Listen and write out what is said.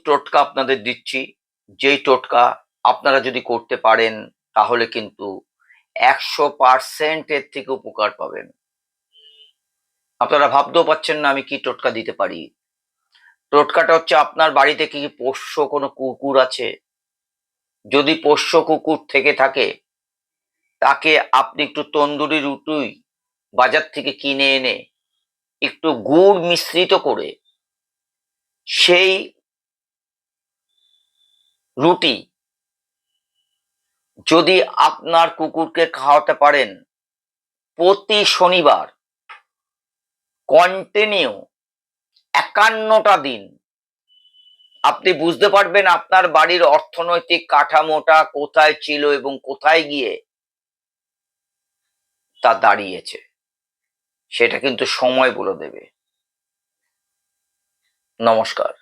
টোটকা আপনাদের দিচ্ছি, যেই টোটকা আপনারা যদি করতে পারেন তাহলে কিন্তু 100% এর থেকে উপকার পাবেন। আপনারা ভাবতেও পারছেন না আমি কি টোটকা দিতে পারি। টোটকাটা হচ্ছে, আপনার বাড়িতে কি পোষ্য কোনো কুকুর আছে? যদি পোষ্য কুকুর থেকে থাকে, তাকে আপনি একটু তন্দুরি রুটি বাজার থেকে কিনে এনে একটু গুড় মিশ্রিত করে সেই রুটি যদি আপনার কুকুরকে খাওয়াতে পারেন, প্রতি শনিবার কন্টিনিউ 51টা দিন, আপনি বুঝতে পারবেন আপনার বাড়ির অর্থনৈতিক কাঠামোটা কোথায় ছিল এবং কোথায় গিয়ে তা দাঁড়িয়েছে। সেটা কিন্তু সময় বলে দেবে। নমস্কার।